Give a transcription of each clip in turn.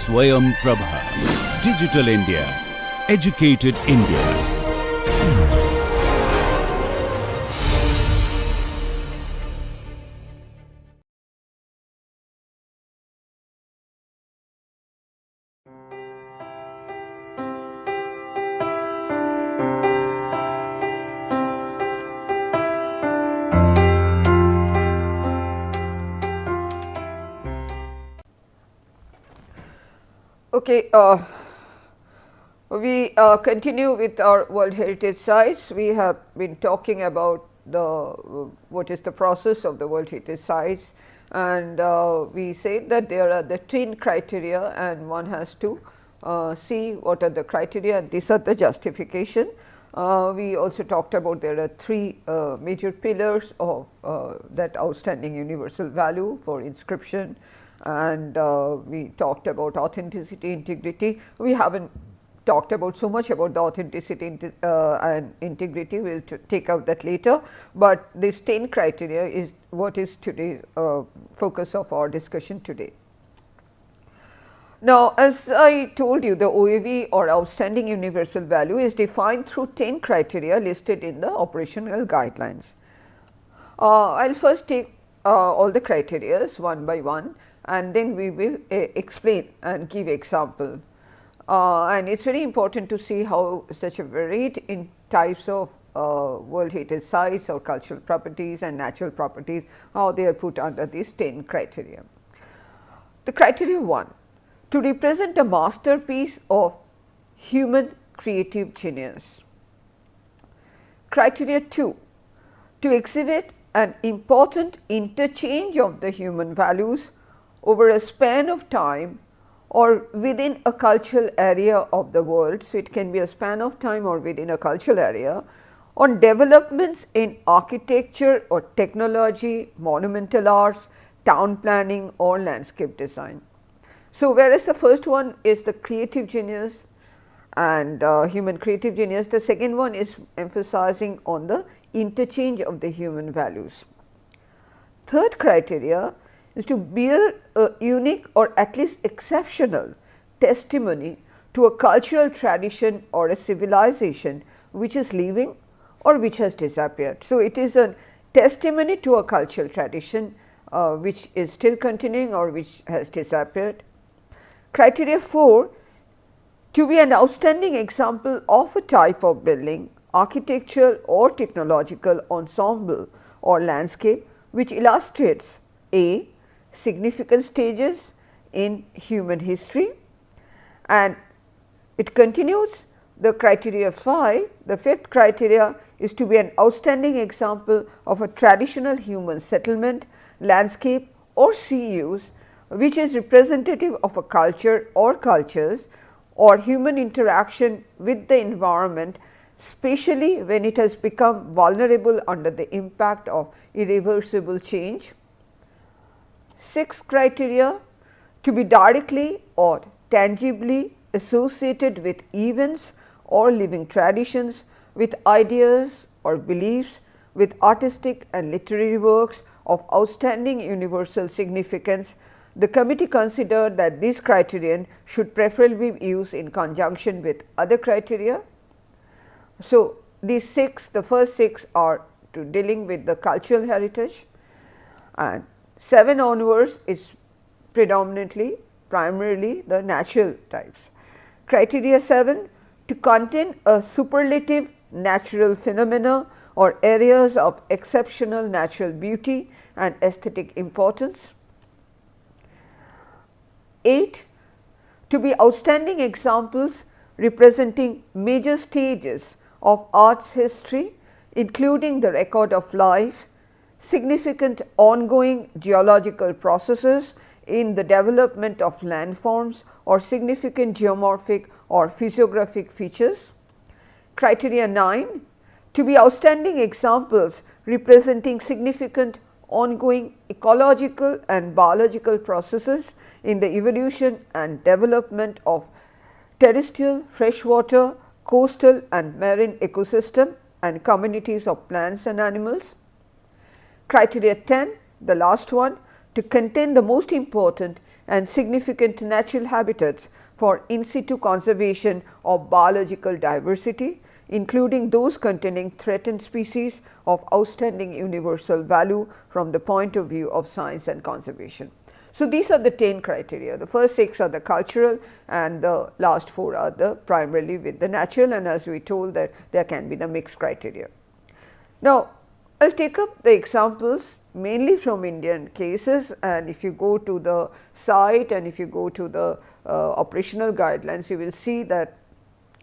SwayamPrabha. Digital India. Educated India. Okay, we continue with our World Heritage Sites. We have been talking about what is the process of the World Heritage Sites, and we said that there are the twin criteria, and one has to see what are the criteria, and these are the justification. We also talked about there are three major pillars of that outstanding universal value for inscription, and we talked about authenticity, integrity. We haven't talked about so much about the authenticity and integrity. We will take out that later, but this 10 criteria is what is today's focus of our discussion today. Now, as I told you, the OUV or outstanding universal value is defined through 10 criteria listed in the operational guidelines. I will first take all the criteria one by one, and then we will explain and give example. And it is very important to see how such a varied in types of World Heritage Sites or cultural properties and natural properties, how they are put under these 10 criteria. The criteria 1, to represent a masterpiece of human creative genius. Criteria 2, to exhibit an important interchange of the human values over a span of time or within a cultural area of the world. So, it can be a span of time or within a cultural area on developments in architecture or technology, monumental arts, town planning or landscape design. So, whereas the first one is the creative genius and human creative genius, the second one is emphasizing on the interchange of the human values. Third criteria is to bear a unique or at least exceptional testimony to a cultural tradition or a civilization which is living or which has disappeared. So, it is a testimony to a cultural tradition which is still continuing or which has disappeared. Criteria 4, to be an outstanding example of a type of building, architectural or technological ensemble or landscape which illustrates a significant stages in human history. And it continues the criteria 5, the fifth criteria is to be an outstanding example of a traditional human settlement, landscape or sea use which is representative of a culture or cultures or human interaction with the environment, especially when it has become vulnerable under the impact of irreversible change. Sixth criteria, to be directly or tangibly associated with events or living traditions, with ideas or beliefs, with artistic and literary works of outstanding universal significance. The committee considered that this criterion should preferably be used in conjunction with other criteria. So, these six, the first six are to dealing with the cultural heritage, and 7 onwards is primarily the natural types. Criteria 7, to contain a superlative natural phenomena or areas of exceptional natural beauty and aesthetic importance. 8, to be outstanding examples representing major stages of arts history, including the record of life, significant ongoing geological processes in the development of landforms or significant geomorphic or physiographic features. Criteria 9, to be outstanding examples representing significant ongoing ecological and biological processes in the evolution and development of terrestrial, freshwater, coastal and marine ecosystem and communities of plants and animals. Criteria 10, the last one, to contain the most important and significant natural habitats for in situ conservation of biological diversity, including those containing threatened species of outstanding universal value from the point of view of science and conservation. So, these are the 10 criteria. The first 6 are the cultural and the last 4 are the primarily with the natural, and as we told that there can be the mixed criteria. Now, I will take up the examples mainly from Indian cases, and if you go to the site and if you go to the operational guidelines, you will see that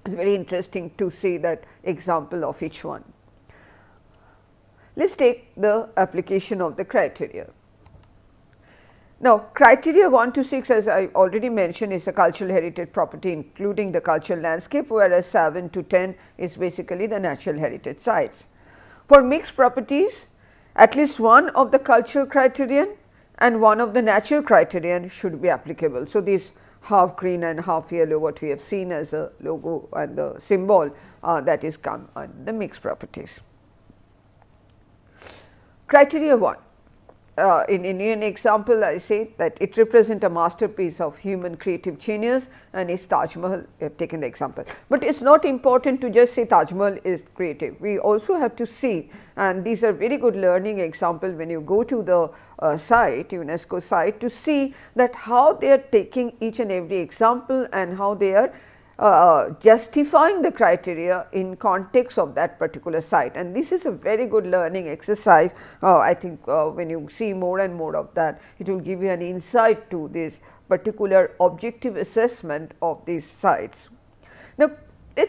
it is very interesting to see that example of each one. Let us take the application of the criteria. Now, criteria 1 to 6, as I already mentioned, is a cultural heritage property including the cultural landscape, whereas 7 to 10 is basically the natural heritage sites. For mixed properties, at least one of the cultural criterion and one of the natural criterion should be applicable. So, these half green and half yellow, what we have seen as a logo and the symbol, that is come on the mixed properties. Criteria 1. In Indian example, I say that it represents a masterpiece of human creative genius, and is Taj Mahal. We have taken the example, but it is not important to just say Taj Mahal is creative. We also have to see, and these are very good learning example when you go to the site, UNESCO site, to see that how they are taking each and every example and how they are justifying the criteria in context of that particular site, and this is a very good learning exercise. I think when you see more and more of that, it will give you an insight to this particular objective assessment of these sites. Now,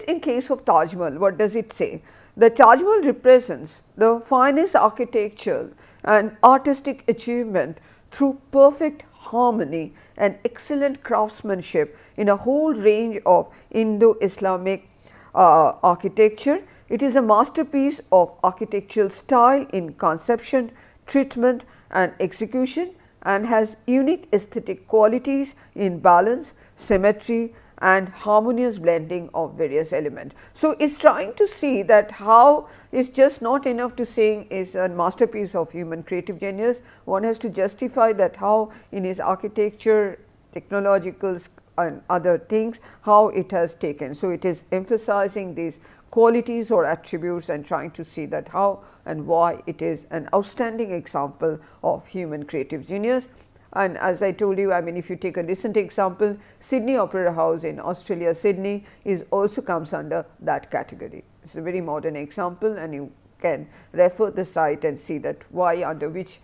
in case of Taj Mahal, what does it say? The Taj Mahal represents the finest architectural and artistic achievement through perfect harmony and excellent craftsmanship in a whole range of Indo-Islamic architecture. It is a masterpiece of architectural style in conception, treatment and execution, and has unique aesthetic qualities in balance, symmetry and harmonious blending of various elements. So, it is trying to see that how it is just not enough to saying is a masterpiece of human creative genius, one has to justify that how in his architecture, technological and other things, how it has taken. So, it is emphasizing these qualities or attributes and trying to see that how and why it is an outstanding example of human creative genius. And as I told you, I mean, if you take a recent example, Sydney Opera House in Australia, Sydney is also comes under that category. It is a very modern example, and you can refer the site and see that why under which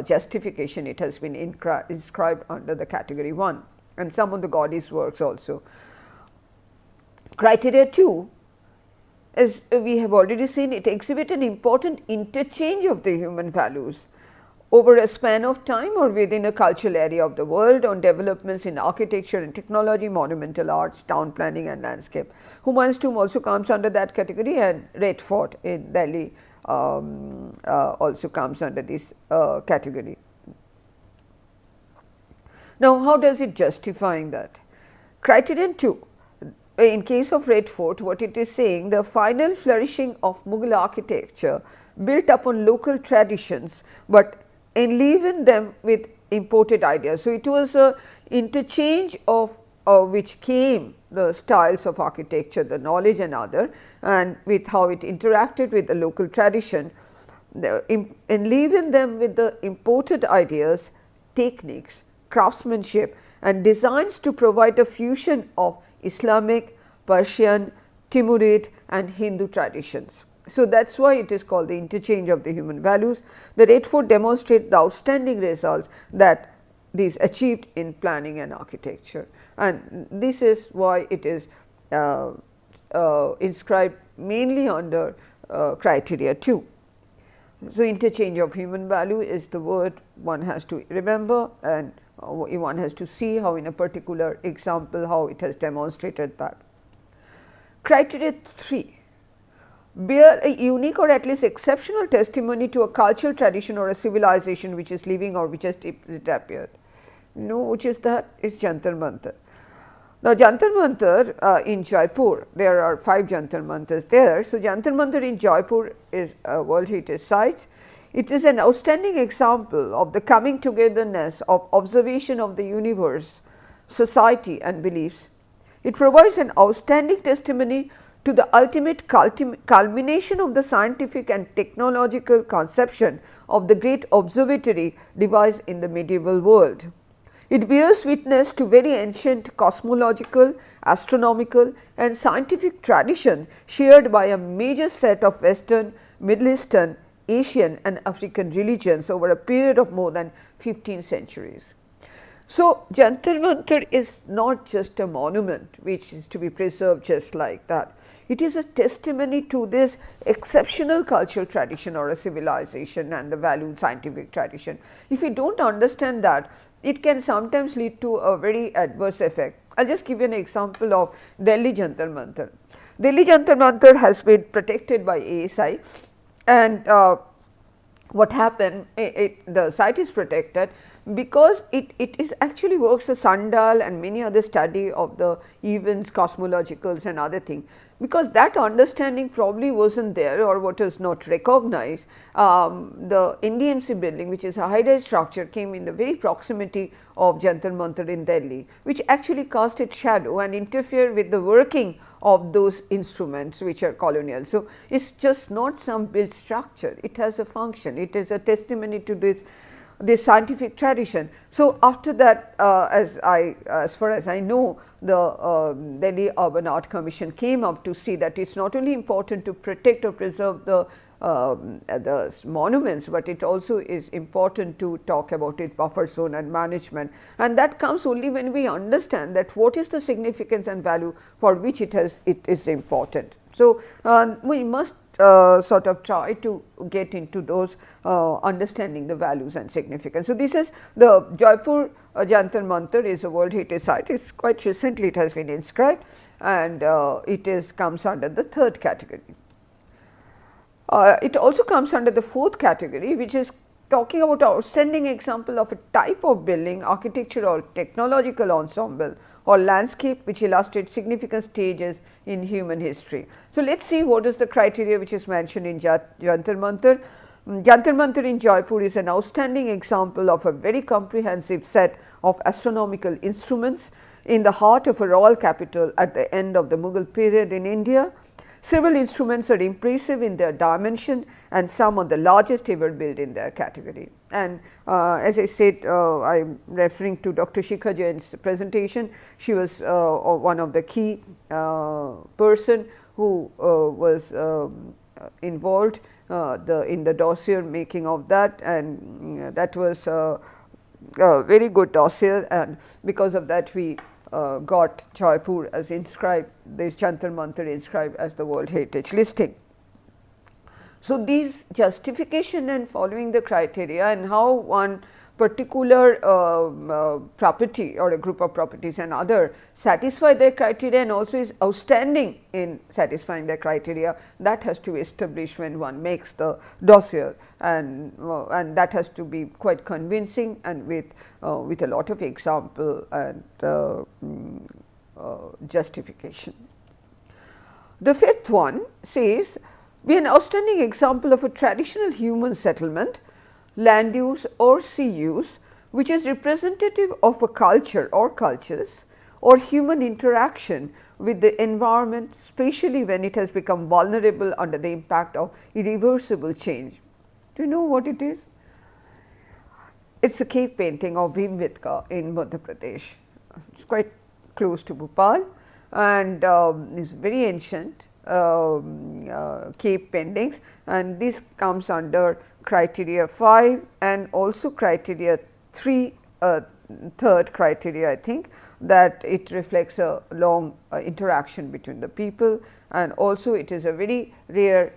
justification it has been inscribed under the category 1, and some of the Gaudí's works also. Criteria 2, as we have already seen, it exhibits an important interchange of the human values over a span of time or within a cultural area of the world on developments in architecture and technology, monumental arts, town planning and landscape. Humayun's tomb also comes under that category, and Red Fort in Delhi also comes under this category. Now, how does it justifying that? Criterion 2, in case of Red Fort, what it is saying, the final flourishing of Mughal architecture built upon local traditions, but enliven them with imported ideas. So, it was a interchange of which came the styles of architecture, the knowledge and other, and with how it interacted with the local tradition, enliven them with the imported ideas, techniques, craftsmanship and designs to provide a fusion of Islamic, Persian, Timurid and Hindu traditions. So, that is why it is called the interchange of the human values. The Red Fort demonstrate the outstanding results that these achieved in planning and architecture, and this is why it is inscribed mainly under criteria 2. So, interchange of human value is the word one has to remember, and one has to see how in a particular example how it has demonstrated that. Criteria 3, bear a unique or at least exceptional testimony to a cultural tradition or a civilization which is living or which has disappeared. No, which is that? It is Jantar Mantar. Now, Jantar Mantar in Jaipur, there are 5 Jantar Mantars there. So, Jantar Mantar in Jaipur is a World Heritage Site. It is an outstanding example of the coming togetherness of observation of the universe, society and beliefs. It provides an outstanding testimony to the ultimate culmination of the scientific and technological conception of the great observatory devised in the medieval world. It bears witness to very ancient cosmological, astronomical and scientific tradition shared by a major set of Western, Middle Eastern, Asian and African religions over a period of more than 15 centuries. So, Jantar Mantar is not just a monument which is to be preserved just like that. It is a testimony to this exceptional cultural tradition or a civilization and the valued scientific tradition. If we do not understand that, it can sometimes lead to a very adverse effect. I will just give you an example of Delhi Jantar Mantar. Delhi Jantar Mantar has been protected by ASI, and what happened, the site is protected because it is actually works a sundial and many other study of the events, cosmologicals and other things. Because that understanding probably was not there or what is not recognized, the NDMC building, which is a high-rise structure, came in the very proximity of Jantar Mantar in Delhi, which actually cast its shadow and interfered with the working of those instruments which are colonial. So, it is just not some built structure, it has a function, it is a testimony to this scientific tradition. So, after that, as far as I know, the Delhi Urban Art Commission came up to see that it is not only important to protect or preserve the monuments, but it also is important to talk about its buffer zone and management, and that comes only when we understand that what is the significance and value for which it is important. So, we must sort of try to get into those understanding the values and significance. So, this is the Jaipur Jantar Mantar is a World Heritage Site. It is quite recently it has been inscribed, and it comes under the third category. It also comes under the fourth category, which is talking about outstanding example of a type of building, architecture or technological ensemble or landscape which illustrates significant stages in human history. So, let us see what is the criteria which is mentioned in Jantar Mantar. Jantar Mantar in Jaipur is an outstanding example of a very comprehensive set of astronomical instruments in the heart of a royal capital at the end of the Mughal period in India. Several instruments are impressive in their dimension and some are the largest ever built in their category. And as I said, I am referring to Dr. Shikha Jain's presentation. She was one of the key person who was involved in the dossier making of that, and that was a very good dossier, and because of that we got Jaipur as inscribed, this Jantar Mantar inscribed as the World Heritage listing. So, these justification and following the criteria and how one particular property or a group of properties and other satisfy their criteria and also is outstanding in satisfying their criteria, that has to be established when one makes the dossier, and that has to be quite convincing and with a lot of example and justification. The fifth one says, be an outstanding example of a traditional human settlement, land use or sea use, which is representative of a culture or cultures or human interaction with the environment, especially when it has become vulnerable under the impact of irreversible change. Do you know what it is? It is a cave painting of Bhimbetka in Madhya Pradesh. It is quite close to Bhopal and is very ancient cave paintings, and this comes under criteria 5 and also criteria 3, third criteria I think, that it reflects a long interaction between the people, and also it is a very rare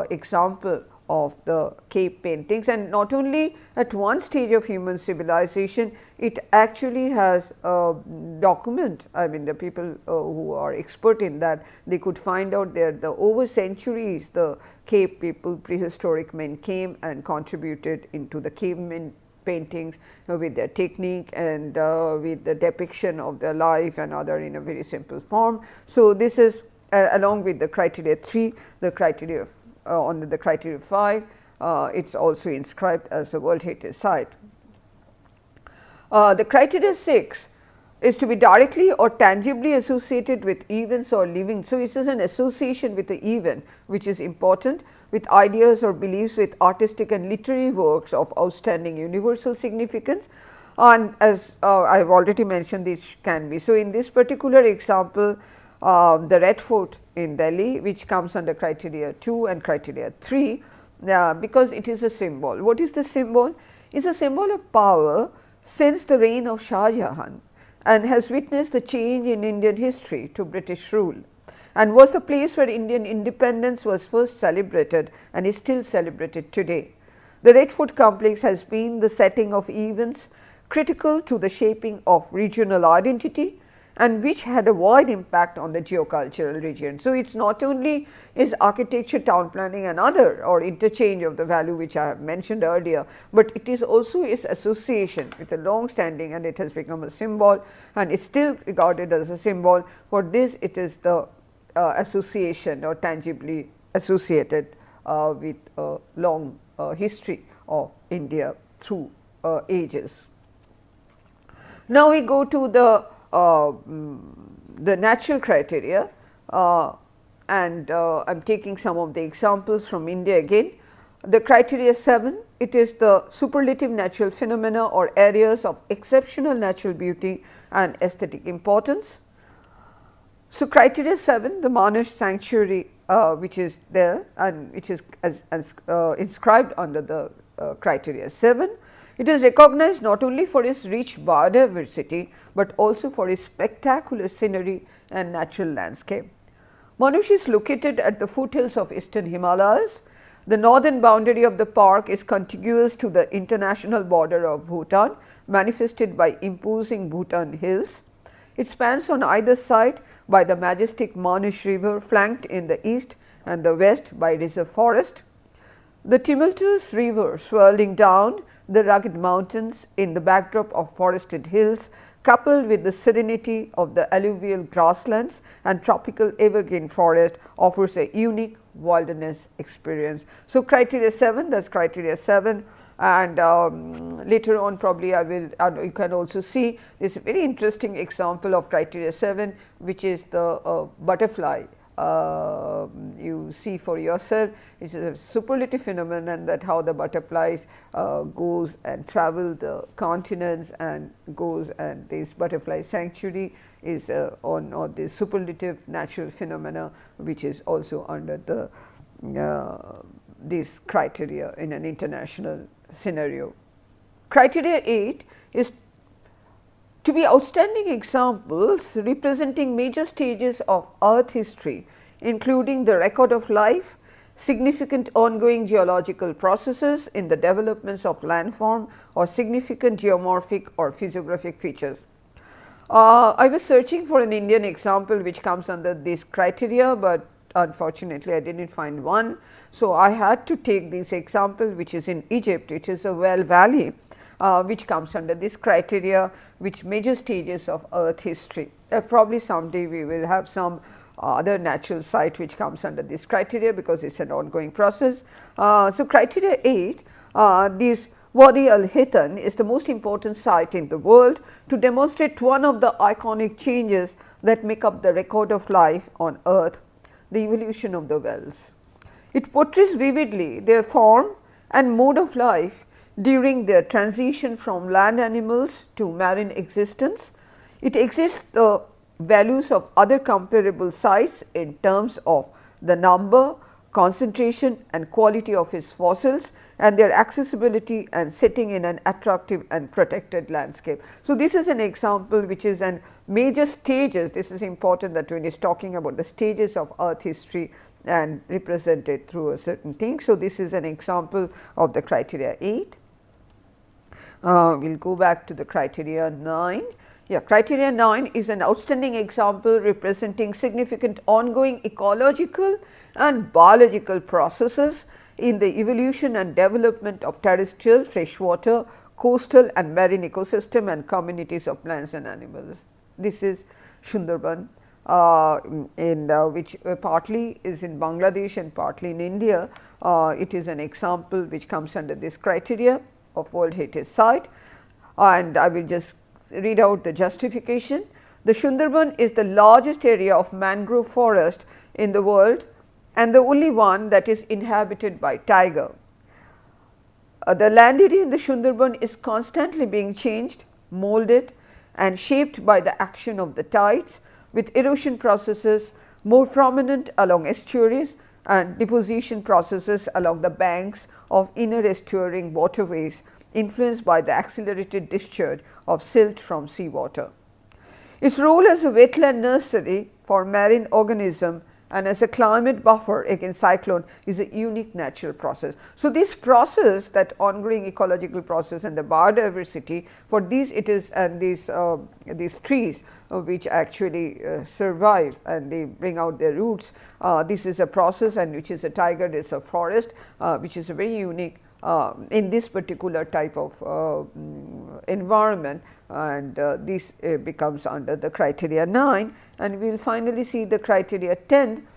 example of the cave paintings, and not only at one stage of human civilization, it actually has document. I mean, the people who are expert in that, they could find out that over centuries the cave people, prehistoric men came and contributed into the cavemen paintings with their technique and with the depiction of their life and other in a very simple form. So, this is along with the criteria 3, the criteria under the criteria 5 it is also inscribed as a World Heritage Site. The criteria 6 is to be directly or tangibly associated with events or living. So, it is an association with the event which is important, with ideas or beliefs, with artistic and literary works of outstanding universal significance, and as I have already mentioned, this can be. So, in this particular example, the Red Fort in Delhi, which comes under criteria 2 and criteria 3, because it is a symbol. What is the symbol? It is a symbol of power since the reign of Shah Jahan, and has witnessed the change in Indian history to British rule, and was the place where Indian independence was first celebrated and is still celebrated today. The Red Fort complex has been the setting of events critical to the shaping of regional identity, and which had a wide impact on the geocultural region. So, it is not only is architecture, town planning and other or interchange of the value which I have mentioned earlier, but it is also its association with a long standing, and it has become a symbol and is still regarded as a symbol. For this, it is the association or tangibly associated with a long history of India through ages. Now, we go to the natural criteria, and I am taking some of the examples from India again. The criteria 7, it is the superlative natural phenomena or areas of exceptional natural beauty and aesthetic importance. So, criteria 7, the Manas sanctuary which is there and which is as inscribed under the criteria 7. It is recognized not only for its rich biodiversity, but also for its spectacular scenery and natural landscape. Manush is located at the foothills of eastern Himalayas. The northern boundary of the park is contiguous to the international border of Bhutan, manifested by imposing Bhutan hills. It spans on either side by the majestic Manush river, flanked in the east and the west by reserve forest. The tumultuous river swirling down the rugged mountains in the backdrop of forested hills, coupled with the serenity of the alluvial grasslands and tropical evergreen forest, offers a unique wilderness experience. So, criteria 7, that is criteria 7, and later on probably I will, you can also see this very interesting example of criteria 7, which is the butterfly. You see for yourself, it is a superlative phenomenon that how the butterflies goes and travel the continents and goes, and this butterfly sanctuary is on this superlative natural phenomena, which is also under the this criteria in an international scenario. Criteria 8 is to be outstanding examples representing major stages of earth history, including the record of life, significant ongoing geological processes in the developments of landform, or significant geomorphic or physiographic features. I was searching for an Indian example which comes under this criteria, but unfortunately I did not find one. So, I had to take this example which is in Egypt, which is a well valley, which comes under this criteria, which major stages of earth history. Probably someday we will have some other natural site which comes under this criteria, because it is an ongoing process. So, criteria 8, this Wadi al Hitan is the most important site in the world to demonstrate one of the iconic changes that make up the record of life on earth, the evolution of the wells. It portrays vividly their form and mode of life during their transition from land animals to marine existence. It exhibits the values of other comparable sites in terms of the number, concentration and quality of its fossils, and their accessibility and setting in an attractive and protected landscape. So, this is an example which is an major stages. This is important that when it is talking about the stages of earth history and represented through a certain thing. So, this is an example of the criteria 8. We will go back to the criteria 9. Yeah, criteria 9 is an outstanding example representing significant ongoing ecological and biological processes in the evolution and development of terrestrial, freshwater, coastal and marine ecosystem and communities of plants and animals. This is Sundarban which partly is in Bangladesh and partly in India. It is an example which comes under this criteria of World Heritage Site, and I will just read out the justification. The Sundarban is the largest area of mangrove forest in the world and the only one that is inhabited by tiger. The land area in the Sundarban is constantly being changed, molded and shaped by the action of the tides, with erosion processes more prominent along estuaries and deposition processes along the banks of inner estuarine waterways influenced by the accelerated discharge of silt from seawater. Its role as a wetland nursery for marine organisms and as a climate buffer against cyclone is a unique natural process. So, this process, that ongoing ecological process and the biodiversity, for these it is, and these trees which actually survive and they bring out their roots, this is a process, and which is a tiger reserve forest, which is a very unique in this particular type of environment, and this becomes under the criteria 9, and we will finally see the criteria 10.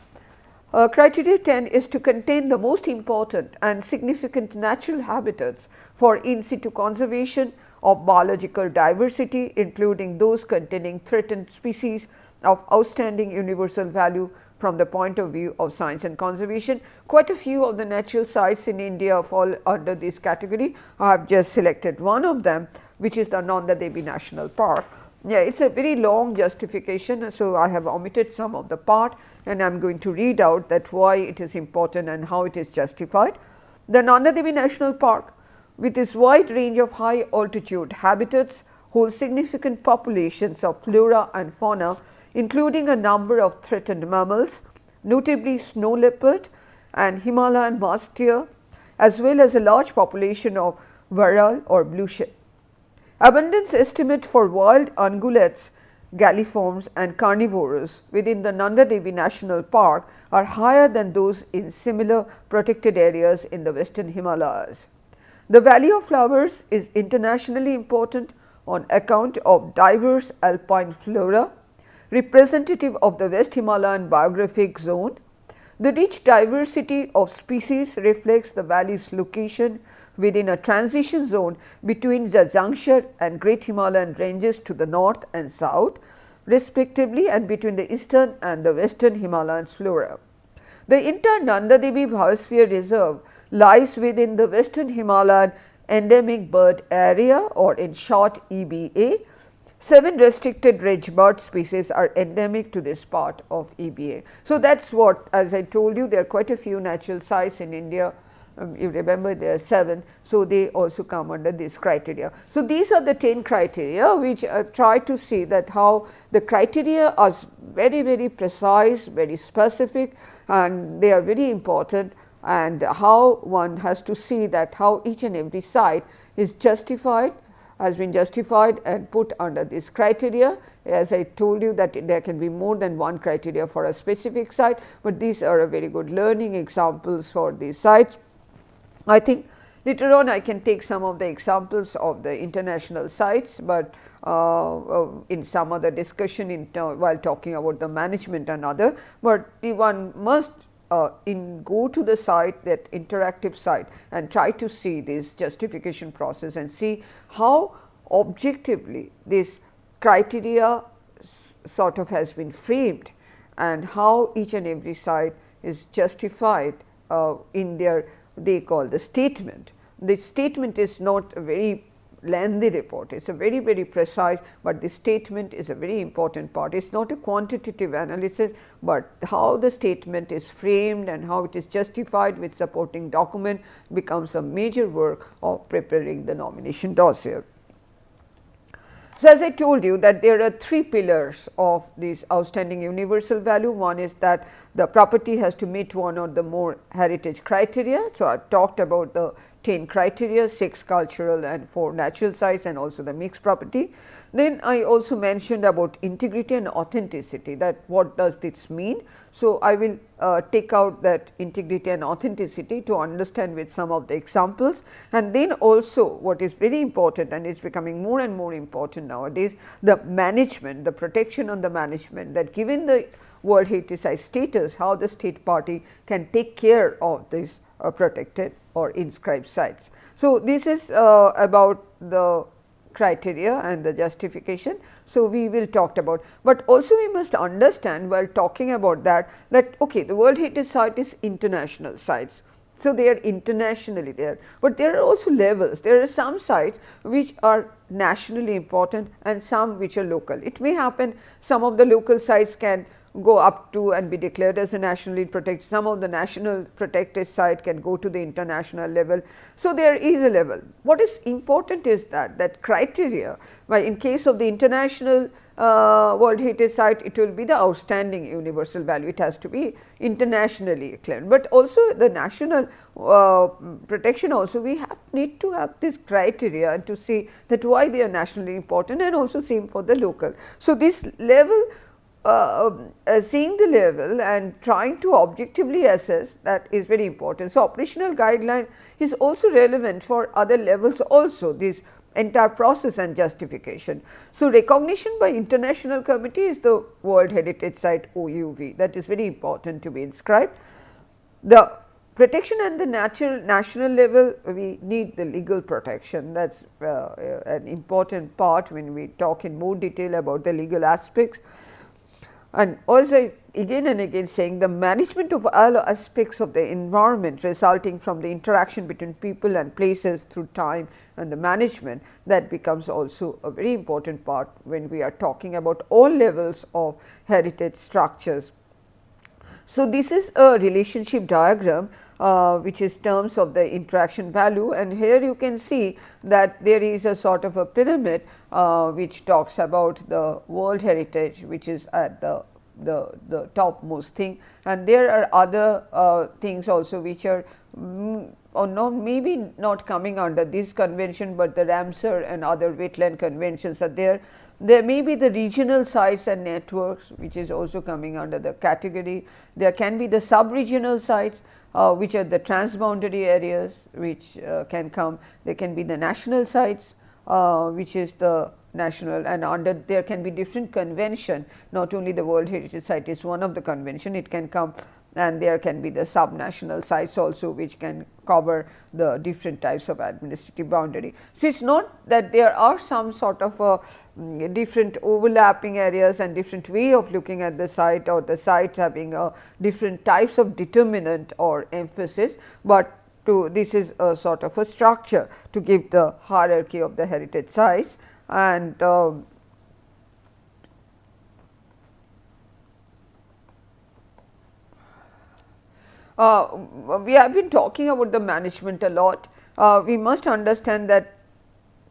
Criteria 10 is to contain the most important and significant natural habitats for in situ conservation of biological diversity, including those containing threatened species of outstanding universal value from the point of view of science and conservation. Quite a few of the natural sites in India fall under this category. I have just selected one of them, which is the Nanda Devi National Park. Yeah, it is a very long justification, so I have omitted some of the part, and I am going to read out that why it is important and how it is justified. The Nanda Devi National Park, with its wide range of high altitude habitats, holds significant populations of flora and fauna, including a number of threatened mammals, notably snow leopard and Himalayan musk deer, as well as a large population of varal or blue shell. Abundance estimate for wild ungulates, galliforms and carnivores within the Nanda Devi National Park are higher than those in similar protected areas in the western Himalayas. The Valley of Flowers is internationally important on account of diverse alpine flora, representative of the West Himalayan biographic zone. The rich diversity of species reflects the valley's location within a transition zone between the Zangshar and Great Himalayan ranges to the north and south, respectively, and between the eastern and the western Himalayan flora. The entire Nanda Devi Biosphere Reserve lies within the Western Himalayan Endemic Bird Area, or in short EBA. 7 restricted reg bird species are endemic to this part of EBA. So, that is what, as I told you, there are quite a few natural sites in India. You remember there are 7, so they also come under this criteria. So, these are the 10 criteria which try to see that how the criteria are very, very precise, very specific, and they are very important, and how one has to see that how each and every site is justified, has been justified and put under this criteria. As I told you that there can be more than one criteria for a specific site, but these are a very good learning examples for these sites. I think later on I can take some of the examples of the international sites, but in some other discussion while talking about the management and other, but one must go to the site, that interactive site, and try to see this justification process and see how objectively this criteria sort of has been framed, and how each and every site is justified in their, they call the statement. The statement is not a very lengthy report, it is a very, very precise, but the statement is a very important part. It is not a quantitative analysis, but how the statement is framed and how it is justified with supporting document becomes a major work of preparing the nomination dossier. So, as I told you that there are 3 pillars of this outstanding universal value. One is that the property has to meet one or the more heritage criteria. So, I talked about the 10 criteria, 6 cultural and 4 natural sites, and also the mixed property. Then I also mentioned about integrity and authenticity, that what does this mean. So, I will take out that integrity and authenticity to understand with some of the examples, and then also what is very important and is becoming more and more important nowadays, the management, the protection on the management, that given the World Heritage Site status, how the state party can take care of these protected or inscribed sites. So, this is about the criteria and the justification. So, we will talk about, but also we must understand while talking about that okay, the World Heritage Site is international sites. So, they are internationally there, but there are also levels. There are some sites which are nationally important and some which are local. It may happen some of the local sites can go up to and be declared as a nationally protected, some of the national protected site can go to the international level. So, there is a level. What is important is that criteria, well, in case of the international World Heritage Site, it will be the outstanding universal value, it has to be internationally acclaimed, but also the national protection also we need to have this criteria and to see that why they are nationally important, and also same for the local. So, this level seeing the level and trying to objectively assess, that is very important. So, operational guideline is also relevant for other levels also, this entire process and justification. So, recognition by international committee is the World Heritage Site OUV, that is very important to be inscribed. The protection at the national level, we need the legal protection, that is an important part when we talk in more detail about the legal aspects. And also again and again saying the management of all aspects of the environment resulting from the interaction between people and places through time, and the management, that becomes also a very important part when we are talking about all levels of heritage structures. So, this is a relationship diagram which is terms of the interaction value, and here you can see that there is a sort of a pyramid which talks about the world heritage, which is at the topmost thing, and there are other things also which are or not, maybe not coming under this convention, but the Ramsar and other wetland conventions are there. There may be the regional sites and networks, which is also coming under the category. There can be the sub-regional sites, which are the transboundary areas, which can come. There can be the national sites, which is the national, and under there can be different convention, not only the World Heritage Site is one of the convention, it can come, and there can be the subnational sites also, which can cover the different types of administrative boundary. So, it is not that there are some sort of different overlapping areas and different way of looking at the site, or the sites having different types of determinant or emphasis, but this is a sort of a structure to give the hierarchy of the heritage sites. And we have been talking about the management a lot. We must understand that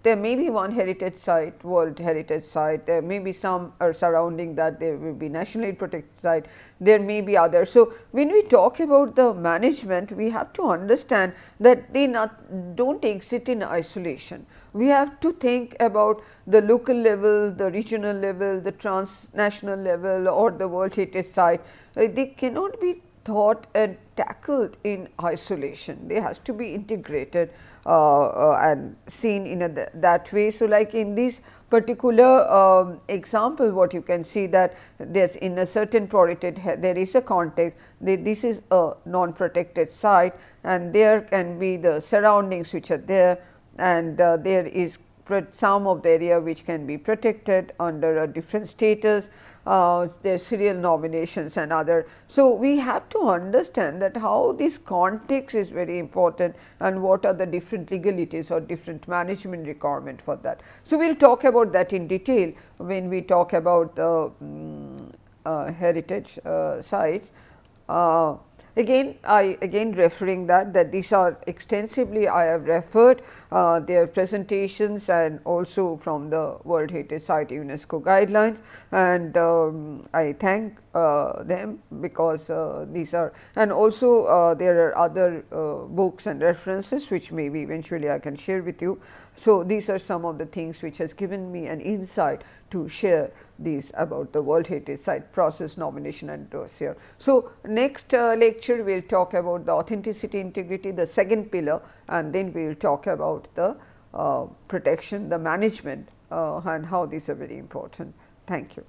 there may be one heritage site, World Heritage Site, there may be some surrounding that, there will be nationally protected site, there may be others. So, when we talk about the management, we have to understand that they do not exist in isolation. We have to think about the local level, the regional level, the transnational level, or the World Heritage Site. They cannot be thought and tackled in isolation. They has to be integrated and seen in that way. So, like in this particular example, what you can see that there is in a certain protected, there is a context, this is a non-protected site, and there can be the surroundings which are there, and there is some of the area which can be protected under a different status, their serial nominations and other. So, we have to understand that how this context is very important, and what are the different legalities or different management requirement for that. So, we will talk about that in detail when we talk about the heritage sites. Again, I referring that these are extensively I have referred their presentations and also from the World Heritage Site UNESCO guidelines, and I thank them because these are, and also there are other books and references which maybe eventually I can share with you. So, these are some of the things which has given me an insight to share these about the World Heritage Site process, nomination and dossier. So, next lecture we will talk about the authenticity integrity, the second pillar, and then we will talk about the protection, the management and how these are very important. Thank you.